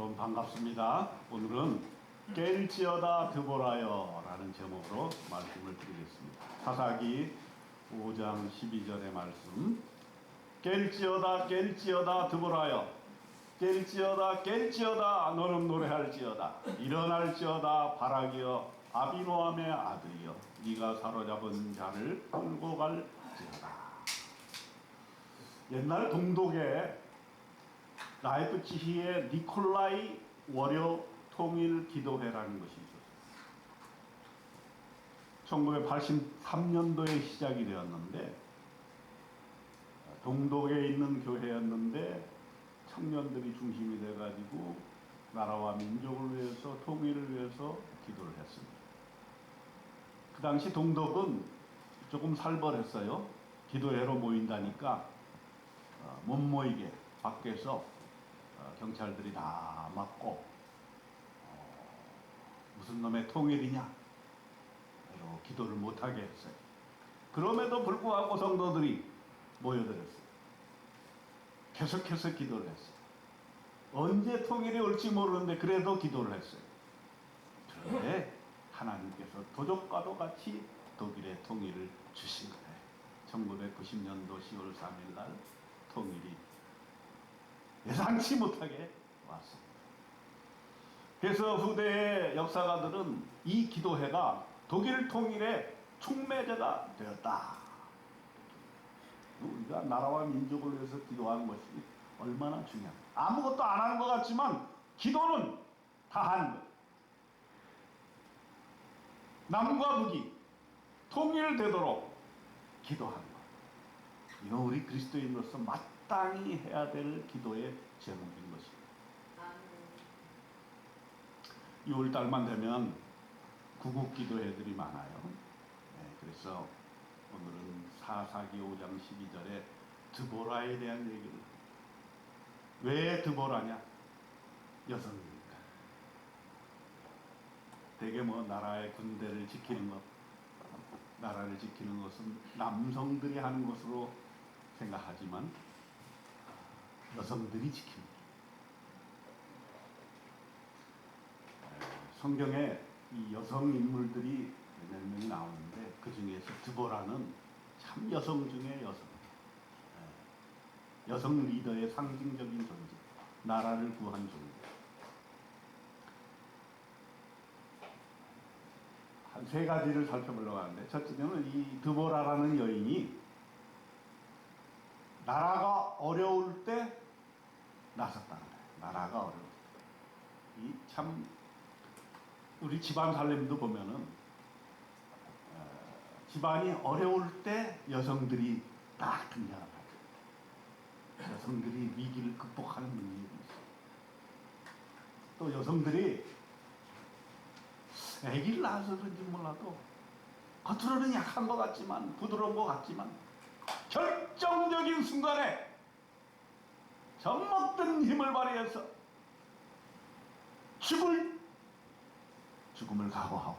여러분 반갑습니다. 오늘은 깰지어다 드보라여 라는 제목으로 말씀을 드리겠습니다. 사사기 5장 12절의 말씀. 깰지어다 깰지어다 드보라여, 깰지어다 깰지어다 너는 노래할지어다, 일어날지어다 바라기여 아비노함의 아들이여 네가 사로잡은 자를 끌고 갈지어다. 옛날 동독에 라이프 지히의 니콜라이 월요 통일 기도회라는 것이 있었어요. 1983년도에 시작이 되었는데, 동독에 있는 교회였는데 청년들이 중심이 돼가지고 나라와 민족을 위해서, 통일을 위해서 기도를 했습니다. 그 당시 동독은 조금 살벌했어요. 기도회로 모인다니까 못 모이게 밖에서 경찰들이 다 막고 무슨 놈의 통일이냐 이러고 기도를 못하게 했어요. 그럼에도 불구하고 성도들이 모여들었어요. 계속해서 기도를 했어요. 언제 통일이 올지 모르는데 그래도 기도를 했어요. 그런데 하나님께서 도적과도 같이 독일의 통일을 주신 거예요. 1990년도 10월 3일 날 통일이 예상치 못하게 왔습니다. 그래서 후대의 역사가들은 이 기도회가 독일 통일의 촉매제가 되었다. 우리가 나라와 민족을 위해서 기도하는 것이 얼마나 중요한가. 아무것도 안 하는 것 같지만 기도는 다 하는 거예요. 남과 북이 통일되도록 기도하는 것. 이건 우리 그리스도인으로서 마땅히 해야 될 기도의 제목인 것입니다. 6월달만 되면 구국기도회들이 많아요. 그래서 오늘은 사사기 5장 12절에 드보라에 대한 얘기를. 왜 드보라냐? 여성이니까. 되게 나라의 군대를 지키는 것, 나라를 지키는 것은 남성들이 하는 것으로 생각하지만 여성들이 지킵니다. 성경에 이 여성 인물들이 몇 명이 나오는데 그 중에서 드보라는 참 여성 중에 여성. 여성 리더의 상징적인 존재. 나라를 구한 존재. 한 세 가지를 살펴보려고 하는데, 첫째는 이 드보라라는 여인이 나라가 어려울 때 나섰다는 거예요. 나라가 어려울 때. 이 참 우리 집안 살림도 보면은 집안이 어려울 때 여성들이 딱 등장을 하죠. 여성들이 위기를 극복하는 능력이 있어요. 또 여성들이 아기를 낳아서 그런지 몰라도 겉으로는 약한 것 같지만, 부드러운 것 같지만 결정적인 순간에 젖먹던 힘을 발휘해서 죽음을 각오하고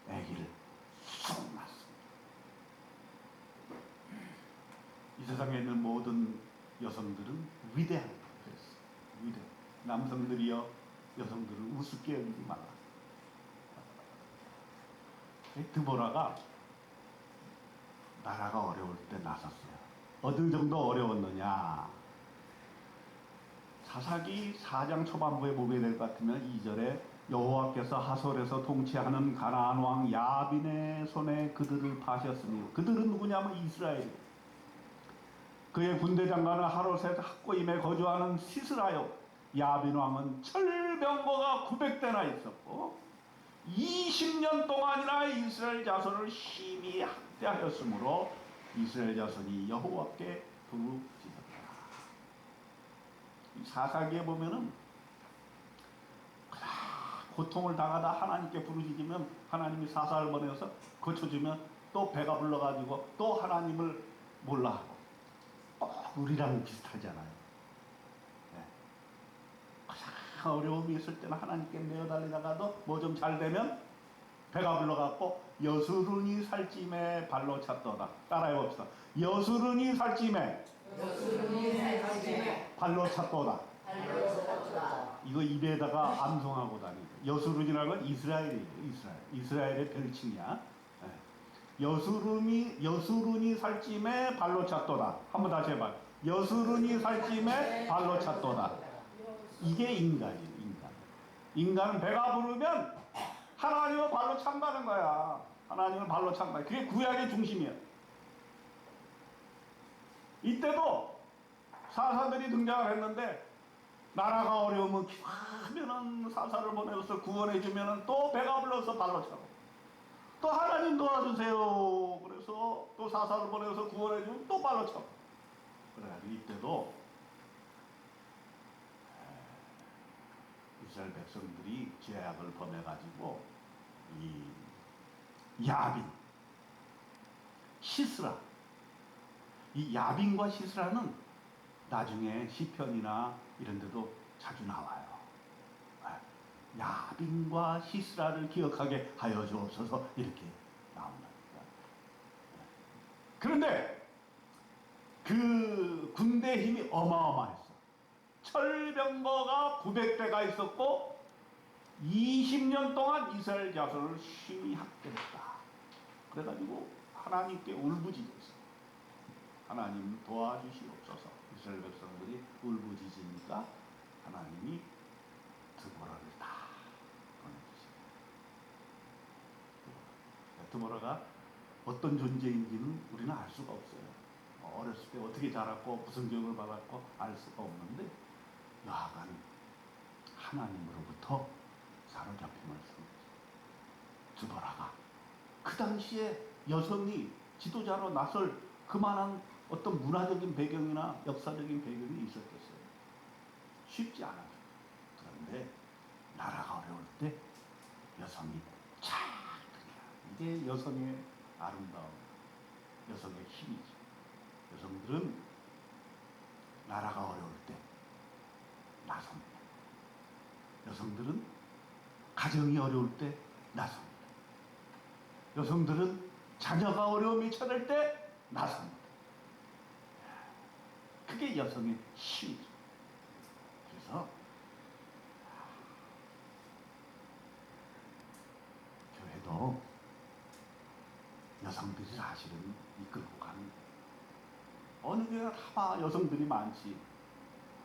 아기를 쏙 낳습니다. 이 세상에 있는 모든 여성들은 위대한 거예요. 위대. 남성들이여 여성들을 우습게 여기지 말라. 드보라가 나라가 어려울 때 나섰어요. 어느 정도 어려웠느냐? 사사기 4장 초반부에 보게 될 것 같으면 2절에 여호와께서 하솔에서 통치하는 가나안 왕 야빈의 손에 그들을 파셨으니, 그들은 누구냐면 이스라엘. 그의 군대 장관은 하롯의 학고임에 거주하는 시스라요. 야빈 왕은 철병거가 900대나 있었고 20년 동안이나 이스라엘 자손을 심히 학대하였으므로 이스라엘 자손이 여호와께 부르짖었다. 사사기에 보면은 고통을 당하다 하나님께 부르짖으면 하나님이 사사를 보내서 고쳐주면 또 배가 불러가지고 또 하나님을 몰라하고. 우리랑 비슷하잖아요. 가장 어려움이 있을 때는 하나님께 내어달리다가도 뭐 좀 잘 되면 배가 불러갖고 여수르니 살찜에 발로 찼도다. 따라해봅시다. 여수르니 살찜에 발로 찼도다. 이거 입에다가 암송하고 다니고. 여수룬이라는 건 이스라엘이에요. 이스라엘의 별칭이야. 예. 여수룬이 살찜에 발로 찼도다. 한번 다시 해봐. 여수룬이 살찜에 발로 찼도다. 이게 인간이에요. 인간은 배가 부르면 하나님을 발로 찬다는 거야. 하나님을 발로 찬다. 그게 구약의 중심이야. 이때도 사사들이 등장을 했는데, 나라가 어려우면 기도하면은 사사를 보내서 구원해주면은 또 배가 불러서 발로 차고, 또 하나님 도와주세요. 그래서 또 사사를 보내서 구원해주면 또 발로 차고. 그래가지고 이때도 이스라엘 백성들이 죄악을 범해가지고 이 야빈, 시스라, 이 야빈과 시스라는 나중에 시편이나 이런 데도 자주 나와요. 야빈과 시스라를 기억하게 하여 주옵소서 이렇게 나옵니다. 그런데 그 군대 힘이 어마어마했어. 철병거가 900대가 있었고 20년 동안 이스라엘 자손을 심히 학대했다. 그래가지고 하나님께 울부짖었어. 하나님 도와주시옵소서. 이스라엘 백성들이 울부짖으니까 하나님이 드보라를 다 보내주시고, 드보라가 어떤 존재인지는 우리는 알 수가 없어요. 어렸을 때 어떻게 자랐고 무슨 교육을 받았고 알 수가 없는데, 여하간 하나님으로부터 사로잡힘을 씁니다. 드보라가 그 당시에 여성이 지도자로 나설 그만한 어떤 문화적인 배경이나 역사적인 배경이 있었겠어요? 쉽지 않아요. 그런데 나라가 어려울 때 여성이 착, 이게 여성의 아름다움, 여성의 힘이죠. 여성들은 나라가 어려울 때 나섭니다. 여성들은 가정이 어려울 때 나섭니다. 여성들은 자녀가 어려움이 찾을 때 나섭니다. 그게 여성의 힘이죠. 그래서 교회도 여성들이 사실은 이끌고 가는, 어느 교회가 다 여성들이 많지.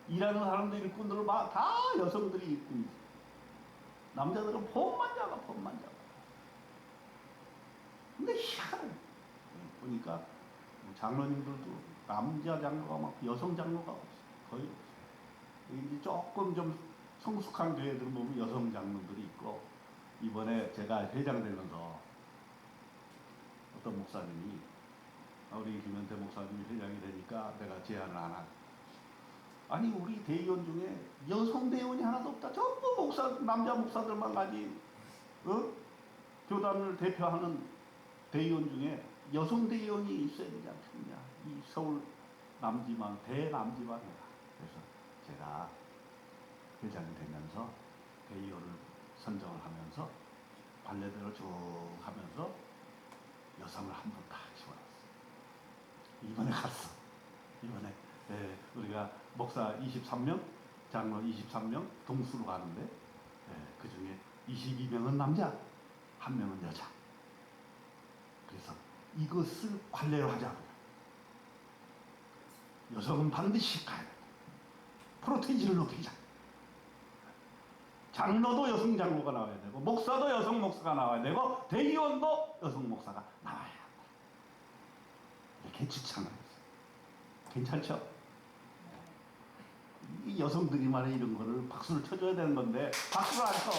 일하는 사람들 일꾼들을 봐, 다 여성들이 일꾼이지. 남자들은 폼만 잡아. 근데 희한해. 보니까 장로님들도 남자 장로가 많고 여성 장로가 없어. 거의 없어. 이제 조금 좀 성숙한 교회들 보면 여성 장로들이 있고, 이번에 제가 회장 되면서 어떤 목사님이, 우리 김현태 목사님이 회장이 되니까 내가 제안을 안 하고, 아니 우리 대의원 중에 여성 대의원이 하나도 없다. 전부 남자 목사들만 가지. 교단을 대표하는 대의원 중에 여성 대의원이 있어야 되지 않겠냐. 이 서울 남지만, 대남지방이다. 그래서 제가 회장이 되면서 대의원을 선정을 하면서 관례대로 쭉 하면서 여성을 한 번 다 집어넣었어. 이번에 갔어. 이번에 우리가 목사 23명, 장로 23명 동수로 가는데, 그 중에 22명은 남자, 1명은 여자. 그래서 이것을 관례로 하자고요. 여성은 반드시 가야 돼. 프로테이지를 높이자. 장로도 여성 장로가 나와야 되고, 목사도 여성 목사가 나와야 되고, 대의원도 여성 목사가 나와야 한다. 이렇게 주창을 했어요. 괜찮죠? 이 여성들이 말해 이런 거를 박수를 쳐줘야 되는 건데 박수를 안 쳐.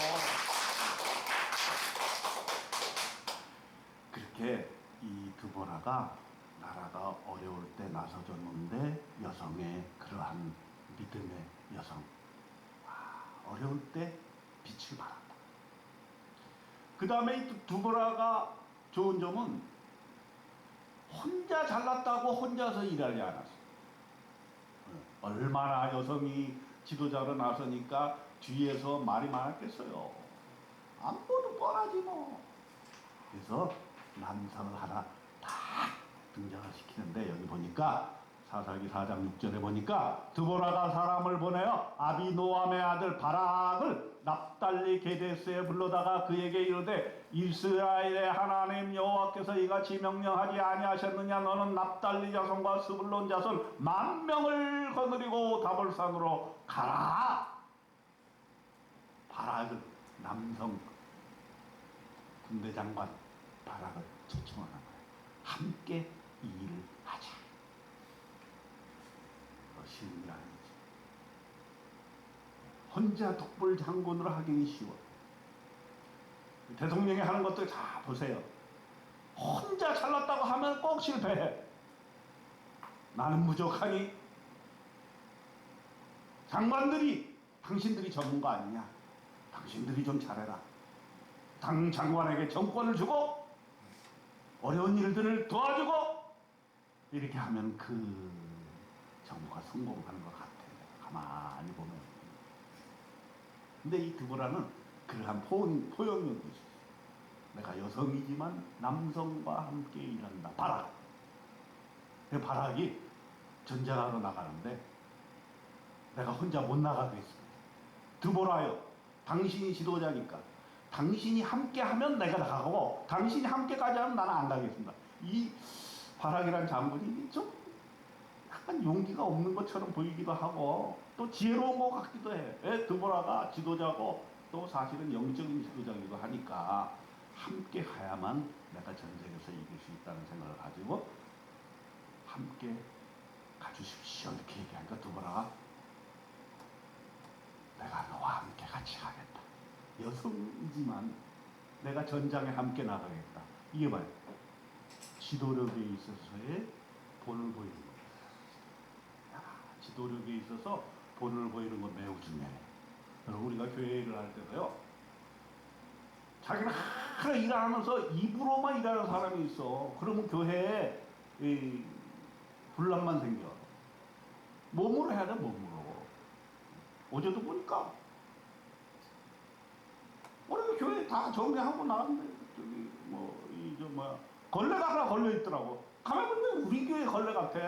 그렇게 이 드보라가 나라가 어려울 때 나서줬는데, 여성의 그러한 믿음의 여성, 어려울 때 빛을 발한다. 그 다음에 이 드보라가 좋은 점은 혼자 잘났다고 혼자서 일하지 않았어. 얼마나 여성이 지도자로 나서니까 뒤에서 말이 많았겠어요. 안 보도 뻔하지 뭐. 그래서 남성을 하나 다 등장을 시키는데, 여기 보니까 사사기 4장 6절에 보니까 드보라가 사람을 보내어 아비노함의 아들 바락을 납달리 게데스에 불러다가 그에게 이르되 이스라엘의 하나님 여호와께서 이같이 명령하지 아니하셨느냐 너는 납달리 자손과 스불론 자손 10,000명을 거느리고 다볼산으로 가라. 바락을 남성 군대 장관 바락을 초청하는 거예요. 함께 이 일을 하자. 쉬운 일 아니지. 혼자 독불 장군으로 하기는 쉬워. 대통령이 하는 것도 다 보세요. 혼자 잘났다고 하면 꼭 실패해. 나는 부족하니 장관들이 당신들이 전문가 아니냐. 당신들이 좀 잘해라. 당 장관에게 정권을 주고 어려운 일들을 도와주고 이렇게 하면 그 정부가 성공하는 것 같아. 가만히 보면. 근데 이 드보라는 그러한 포용력이 있어. 내가 여성이지만 남성과 함께 일한다. 바락. 바락이 전쟁하러 나가는데 내가 혼자 못 나가겠습니다. 드보라요. 당신이 지도자니까. 당신이 함께 하면 내가 나가고 당신이 함께 가지 않으면 나는 안 가겠습니다. 이 바락이라는 장군이 좀 약간 용기가 없는 것처럼 보이기도 하고 또 지혜로운 것 같기도 해. 드보라가 지도자고 또 사실은 영적인 지도자이기도 하니까 함께 가야만 내가 전쟁에서 이길 수 있다는 생각을 가지고 함께 가주십시오 이렇게 얘기하니까 드보라가 내가 너와 함께 같이 가겠다. 여성이지만 내가 전장에 함께 나가겠다. 이게 봐요. 지도력에 있어서의 본을 보이는 거예요. 지도력에 있어서 본을 보이는 건 매우 중요해요. 우리가 교회 일을 할 때도요. 자기는 하루 일하면서 입으로만 일하는 사람이 있어. 그러면 교회에 분란만 생겨. 몸으로 해야 돼, 몸으로. 어제도 보니까 우리 교회 다 정리하고 나왔는데 저기 걸레가 하나 걸려 있더라고. 가만 보면 우리 교회 걸레 같아.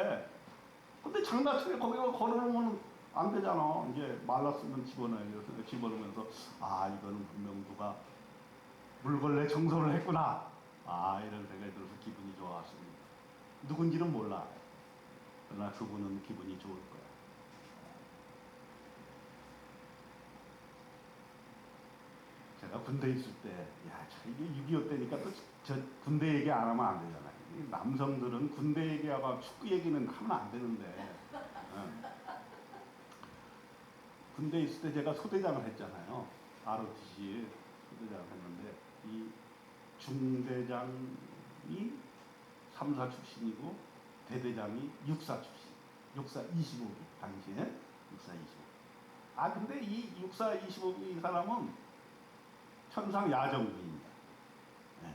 근데 장난치게 거기가 걸어놓으면 안 되잖아. 이제 말랐으면 집어넣으면서 아 이거는 분명 누가 물걸레 청소를 했구나. 아 이런 생각이 들어서 기분이 좋았습니다. 누군지는 몰라. 그러나 그분은 기분이 좋을 거야. 제가 군대에 있을 때, 이게 6.25 때니까 또 저 군대 얘기 안 하면 안 되잖아요. 남성들은 군대 얘기하고 축구 얘기는 하면 안 되는데. 군대에 있을 때 제가 소대장을 했잖아요. ROTC 소대장을 했는데, 이 중대장이 3사 출신이고, 대대장이 6사 출신. 6사 25기, 당시에 6사 25기. 근데 이 6사 25기 사람은 천상 야정군입니다. 네.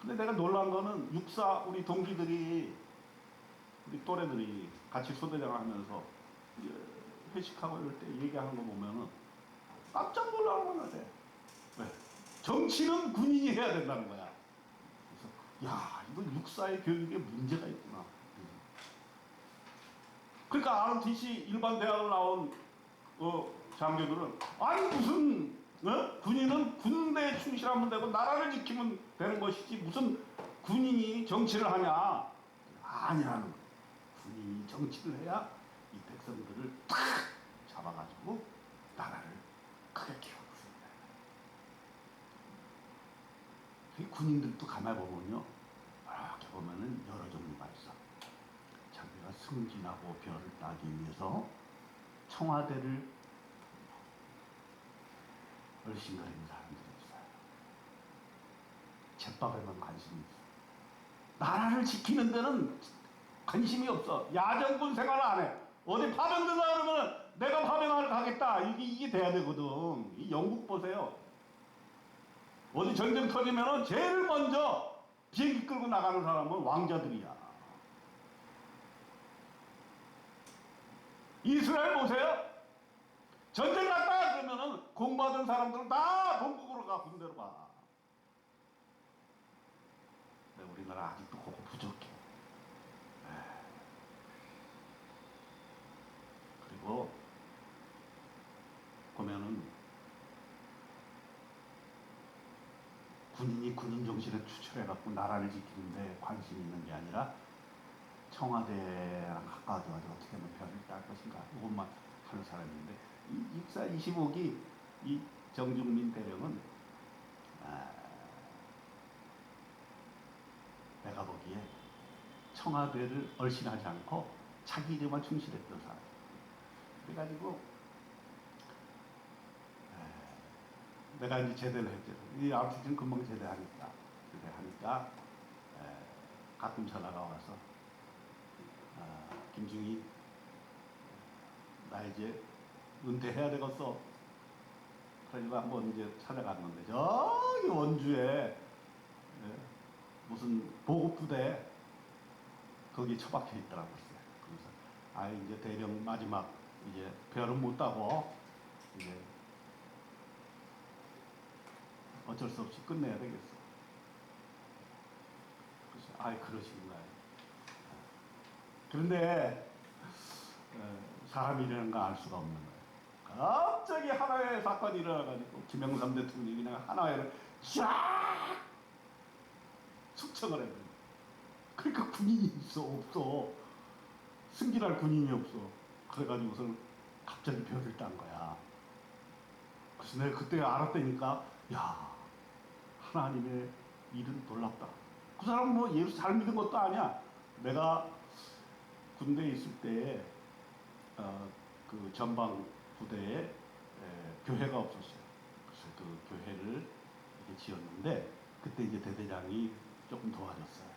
근데 내가 놀란 거는 육사 우리 동기들이 우리 또래들이 같이 소대장을 하면서 회식하고 이럴 때 얘기하는 거 보면은 깜짝 놀라는 거야. 왜? 정치는 군인이 해야 된다는 거야. 그래서 야 이거 육사의 교육에 문제가 있구나. 그러니까 ROTC 일반 대학을 나온 장교들은 아니 무슨 군인은 군대에 충실하면 되고 나라를 지키면 되는 것이지 무슨 군인이 정치를 하냐. 아니라는 거예요. 군인이 정치를 해야 이 백성들을 탁 잡아가지고 나라를 크게 키우고 있습니다. 군인들도 가만히 보면요. 이렇게 보면은 여러 종류가 있어. 자기가 승진하고 별을 따기 위해서 청와대를 얼씬거리는 사람들이 있어요. 제밥에만 관심이 있어. 나라를 지키는 데는 관심이 없어. 야전군 생활을 안 해. 어디 파병 된다 그러면 내가 파병하러 가겠다. 이게 돼야 되거든. 이 영국 보세요. 어디 전쟁 터지면은 제일 먼저 비행기 끌고 나가는 사람은 왕자들이야. 이스라엘 보세요. 전쟁 갔다 그러면은 공부하던 사람들은 다 본국으로 가, 군대로 가. 근데 우리나라 아직도 그거 부족해. 군인이 군인 정신에 추철해갖고 나라를 지키는데 관심이 있는 게 아니라 청와대랑 가까워져가지고 어떻게 하면 별을 딸 것인가 이것만 하는 사람인데 이 육사 25기 이 정중민 대령은 내가 보기에 청와대를 얼씬하지 않고 자기 일에만 충실했던 사람. 그래가지고 내가 이제 제대를 했죠. 이 아버지는 금방 제대하니까 가끔 전화가 와서 김중희 나 이제 은퇴해야 되겠어. 그래가지고 한번 이제 찾아갔는데 저기 원주에 무슨 보급부대 거기 처박혀 있더라고요. 그래서 이제 대령 마지막 이제 별은 못 따고 이제 어쩔 수 없이 끝내야 되겠어. 그래서 그러시구나. 그런데 사람이라는 거 알 수가 없는 거예요. 갑자기 하나의 사건이 일어나가지고 김영삼 대통령이 그냥 하나의 쫙 숙청을 해요. 그러니까 군인이 있어 없어. 승진할 군인이 없어. 그래가지고서는 갑자기 별을 딴 거야. 그래서 내가 그때 알았다니까 야 하나님의 일은 놀랍다. 그 사람은 뭐 예수 잘 믿은 것도 아니야. 내가 군대에 있을 때에 그 전방 부대에 교회가 없었어요. 그래서 그 교회를 이렇게 지었는데 그때 이제 대대장이 조금 도와줬어요.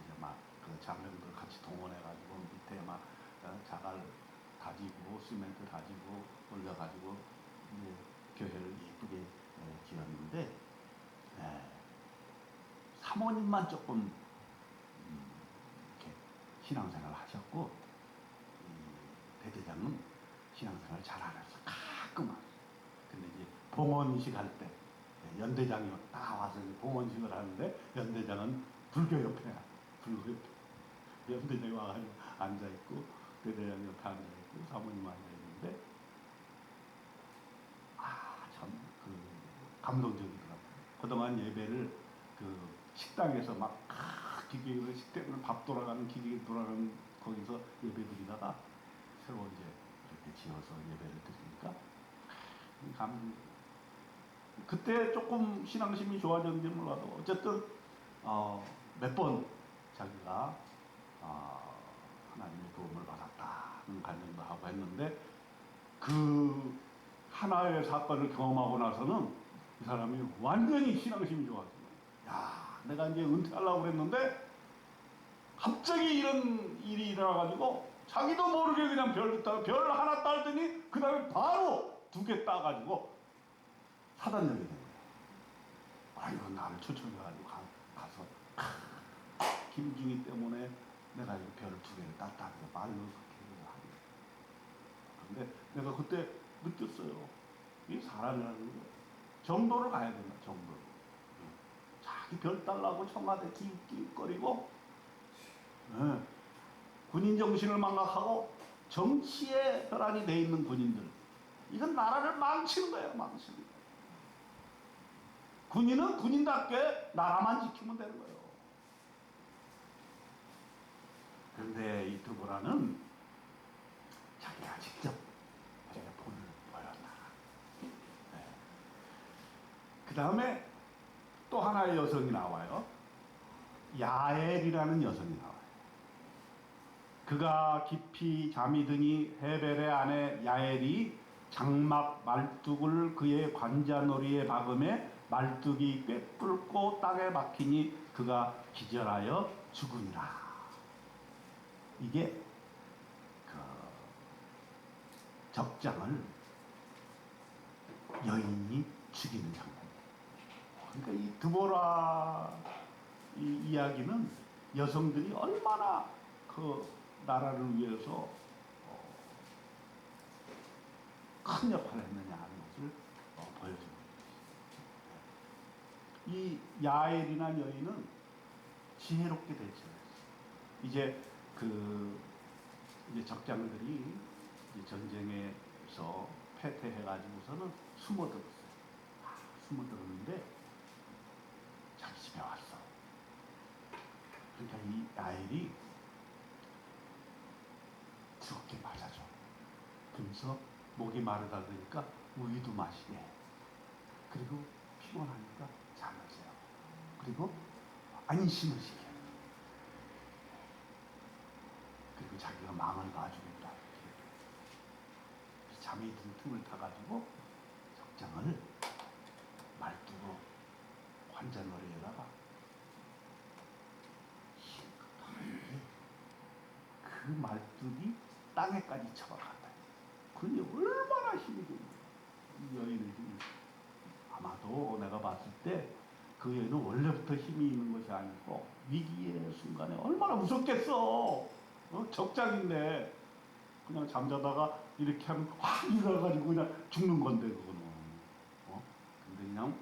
이제 막 그 장병들 같이 동원해가지고 밑에 막 자갈 다지고 시멘트 다지고 올려가지고 이제 교회를 이쁘게 지었는데 사모님만 조금 이렇게 신앙생활을 하셨고 대대장은 신앙생활을 잘 안 했어. 가끔 하죠. 근데 이제 봉헌식 할 때 연대장이 다 와서 봉헌식을 하는데 연대장은 불교 옆에야. 불교 옆에. 연대장이 와가지고 앉아있고 대대장이 옆에 앉아있고 사모님 앉아있는데 참 그 감동적이더라고요. 그동안 예배를 그 식당에서 막 기계로 식당을 밥 돌아가는 기계 돌아가는 거기서 예배 드리다가 새로 이제 이렇게 지어서 예배를 드리니까 감동. 그때 조금 신앙심이 좋아졌는지 몰라도 어쨌든 몇 번 자기가 하나님의 도움을 받았다는 관념도 하고 했는데 그 하나의 사건을 경험하고 나서는 이 사람이 완전히 신앙심이 좋아졌어요. 야, 내가 이제 은퇴하려고 그랬는데 갑자기 이런 일이 일어나가지고 자기도 모르게 그냥 별 하나 따더니 그 다음에 바로 2개 따가지고 사단장이 된 거예요. 아이고 나를 초청해가지고 가서 김중희 때문에 내가 이 별을 2개를 땄다는 거 말로 그렇게 하는. 근데 내가 그때 느꼈어요. 이 사람이라는 거 정도를 가야 된다. 정도. 자기 별 달라고 청와대 기웃기웃거리고 군인 정신을 망각하고 정치에 혈안이 돼 있는 군인들. 이건 나라를 망치는 거예요. 망치는 거예요. 군인은 군인답게 나라만 지키면 되는 거예요. 그런데 이 드보라는 자기가 직접 자기가 본을 보였다. 그 다음에 또 하나의 여성이 나와요. 야엘이라는 여성이 나와요. 그가 깊이 잠이 드니 헤벨의 아내 야엘이 장막 말뚝을 그의 관자놀이에 박음에 말뚝이 꿰뚫고 땅에 박히니 그가 기절하여 죽으니라. 이게 그 적장을 여인이 죽이는 장면. 그러니까 이 드보라 이 이야기는 여성들이 얼마나 그 나라를 위해서 큰 역할을 했느냐 하는 것을 보여주는 거예요. 이 야엘이라는 여인은 지혜롭게 대처했어요. 이제 이제 적장들이 이제 전쟁에서 패퇴해가지고서는 숨어들었어요. 숨어들었는데 왔어. 그러니까 이 야엘이 뜨겁게 맞아줘. 그래서 목이 마르다 그러니까 우유도 마시게. 그리고 피곤하니까 잠을 자요. 그리고 안심을 시켜. 그리고 자기가 망을 봐주겠다. 잠이 든 틈을 타가지고 적장을 말뚝으로 환자놀이에다가 그 말뚝이 땅에까지 쳐박았다. 그러니 얼마나 힘이 되는 이 여인의 힘이. 아마도 내가 봤을 때 그 여인은 원래부터 힘이 있는 것이 아니고 위기의 순간에 얼마나 무섭겠어. 적장인데 그냥 잠자다가 이렇게 하면 확 일어나가지고 그냥 죽는 건데 그거는. 근데 그냥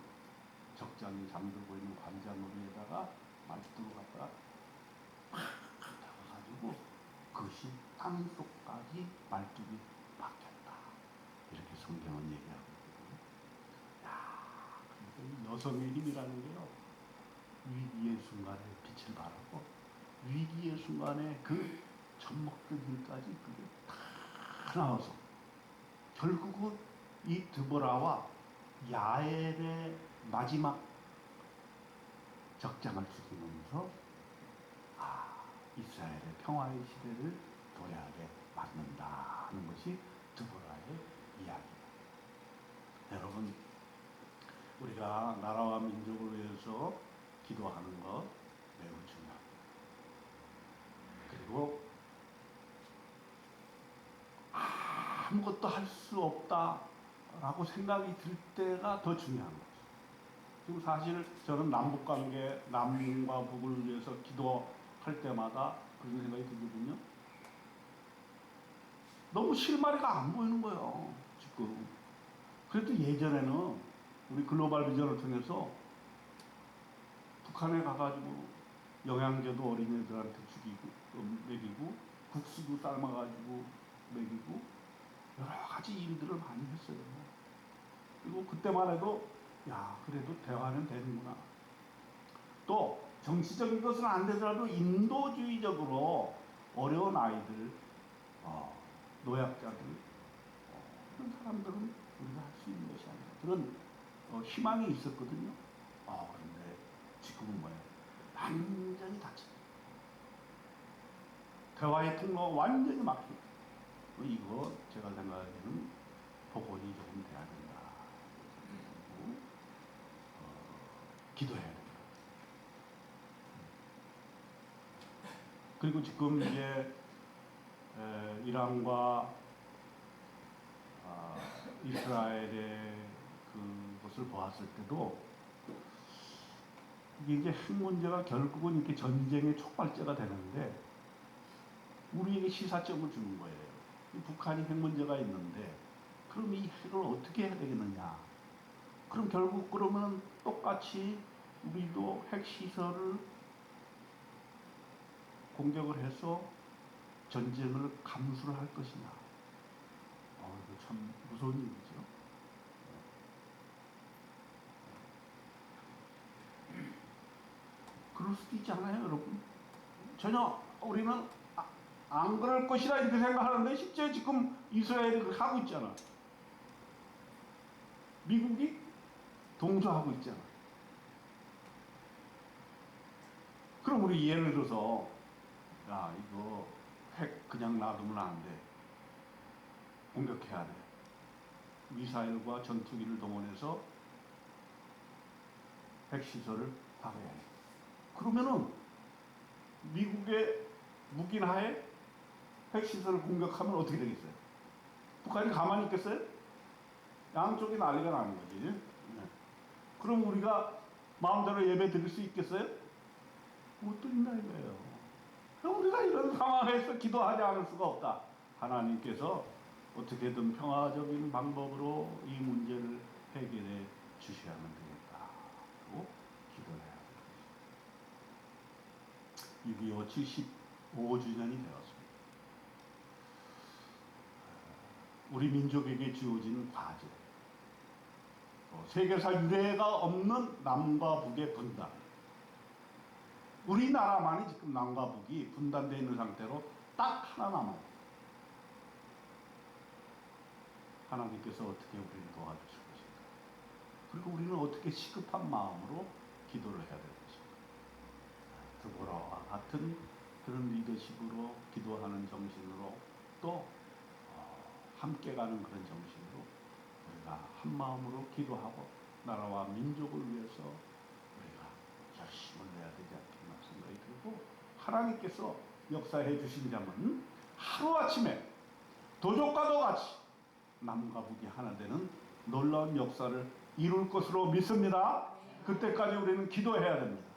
적장이 잠들고 있는 관자놀이에다가 말뚝으로 갖다가 팍 잡아가지고 그것이 땅속까지 말뚝이 박혔다. 이렇게 성경은 얘기하고 있거든요. 야, 그러니까 이 여성의 힘이라는 게요. 위기의 순간에 빛을 발하고 위기의 순간에 그 젖먹던 힘까지 그게 다 나와서 결국은 이 드보라와 야엘의 마지막 적장을 죽이면서 이스라엘의 평화의 시대를 도래하게 만든다는 것이 드보라의 이야기입니다. 여러분, 우리가 나라와 민족을 위해서 기도하는 것 매우 중요합니다. 그리고 아무것도 할 수 없다라고 생각이 들 때가 더 중요한 거죠. 지금 사실 저는 남북관계, 남과 북을 위해서 기도할 때마다 그런 생각이 들거든요. 너무 실마리가 안 보이는 거예요, 지금. 그래도 예전에는 우리 글로벌 비전을 통해서 북한에 가가지고 영양제도 어린애들한테 주기고, 먹이고, 국수도 삶아가지고 먹이고, 여러 가지 일들을 많이 했어요. 그리고 그때만 해도 야, 그래도 대화는 되는구나. 또 정치적인 것은 안 되더라도 인도주의적으로 어려운 아이들, 노약자들, 그런 사람들은 우리가 할 수 있는 것이 아니라 그런 희망이 있었거든요. 그런데 지금은 뭐예요? 완전히 닫혔어요. 대화의 통로가 완전히 막힙니다. 이거 제가 생각하기에는 복원이 조금 돼야 된다. 기도해야 된다. 그리고 지금 이제 이란과 이스라엘의 그것을 보았을 때도 이게 이제 핵 문제가 결국은 이렇게 전쟁의 촉발제가 되는데 우리에게 시사점을 주는 거예요. 북한이 핵 문제가 있는데 그럼 이 핵을 어떻게 해야 되겠느냐? 그럼 결국 그러면 똑같이 우리도 핵 시설을 공격을 해서 전쟁을 감수를 할 것이냐? 이거 참 무서운 일이죠. 그럴 수도 있잖아요, 여러분. 전혀 우리는 안 그럴 것이다 이렇게 생각하는데 실제 지금 이스라엘이 그렇게 하고 있잖아. 미국이 동조하고 있잖아. 그럼 우리 예를 들어서 야, 이거 핵 그냥 놔두면 안 돼. 공격해야 돼. 미사일과 전투기를 동원해서 핵시설을 파괴해야 돼. 그러면은 미국의 묵인하에 핵시설을 공격하면 어떻게 되겠어요? 북한이 가만히 있겠어요? 양쪽이 난리가 나는 거지. 네. 그럼 우리가 마음대로 예배 드릴 수 있겠어요? 못 드린다 이거예요. 우리가 이런 상황에서 기도하지 않을 수가 없다. 하나님께서 어떻게든 평화적인 방법으로 이 문제를 해결해 주셔야만 되겠다. 고 기도해야 됩니다. 6.25 75주년이 되었습니다. 우리 민족에게 주어진 과제. 세계사 유례가 없는 남과 북의 분단. 우리나라만이 지금 남과 북이 분단되어 있는 상태로 딱 하나 남아요. 하나님께서 어떻게 우리를 도와주실 것인가? 그리고 우리는 어떻게 시급한 마음으로 기도를 해야 될 것인가? 드보라와 같은 그런 리더십으로 기도하는 정신으로 또 함께 가는 그런 정신으로 우리가 한 마음으로 기도하고 나라와 민족을 위해서 우리가 열심을 내야 되지 않겠나 생각이 들고, 하나님께서 역사해 주신 점은 하루아침에 도적과도 같이 남과 북이 하나 되는 놀라운 역사를 이룰 것으로 믿습니다. 그때까지 우리는 기도해야 됩니다.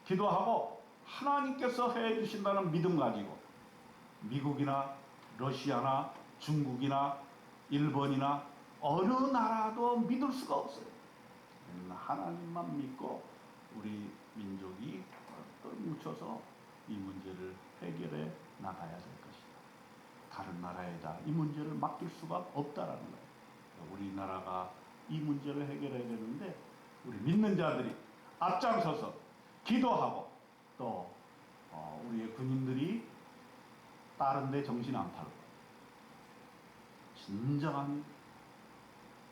기도하고 하나님께서 해 주신다는 믿음 가지고 미국이나 러시아나 중국이나 일본이나 어느 나라도 믿을 수가 없어요. 하나님만 믿고 우리 민족이 뭉쳐서 이 문제를 해결해 나가야 될 것이다. 다른 나라에다 이 문제를 맡길 수가 없다라는 거예요. 우리나라가 이 문제를 해결해야 되는데 우리 믿는 자들이 앞장서서 기도하고 또 우리의 군인들이 다른 데 정신 안 팔고 진정한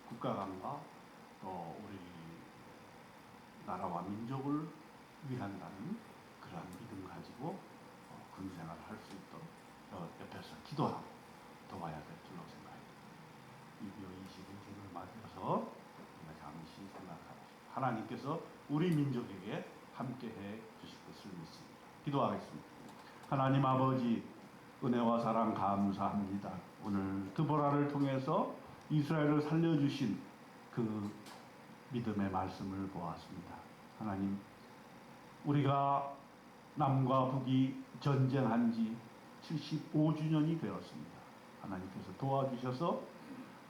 국가관과 또 우리 나라와 민족을 위한다는 그러한 믿음 가지고 군생활을 할 수 있도록 옆에서 기도하고 도와야 될 줄로 생각합니다. 2.25 20일을 맞아서 우리가 잠시 생각하겠습니다. 하나님께서 우리 민족에게 함께해 주실 것을 믿습니다. 기도하겠습니다. 하나님 아버지, 은혜와 사랑 감사합니다. 오늘 드보라를 통해서 이스라엘을 살려주신 그 믿음의 말씀을 보았습니다. 하나님, 우리가 남과 북이 전쟁한 지 75주년이 되었습니다. 하나님께서 도와주셔서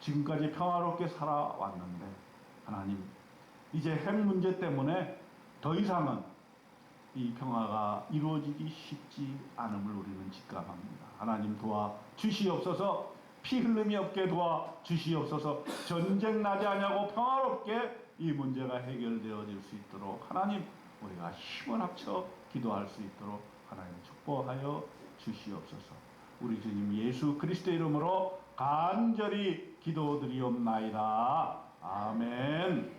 지금까지 평화롭게 살아왔는데, 하나님, 이제 핵 문제 때문에 더 이상은 이 평화가 이루어지기 쉽지 않음을 우리는 직감합니다. 하나님 도와 주시옵소서. 피 흘림이 없게 도와 주시옵소서. 전쟁 나지 않냐고 평화롭게 이 문제가 해결되어질 수 있도록 하나님, 우리가 힘을 합쳐 기도할 수 있도록 하나님 축복하여 주시옵소서. 우리 주님 예수 그리스도의 이름으로 간절히 기도드리옵나이다. 아멘.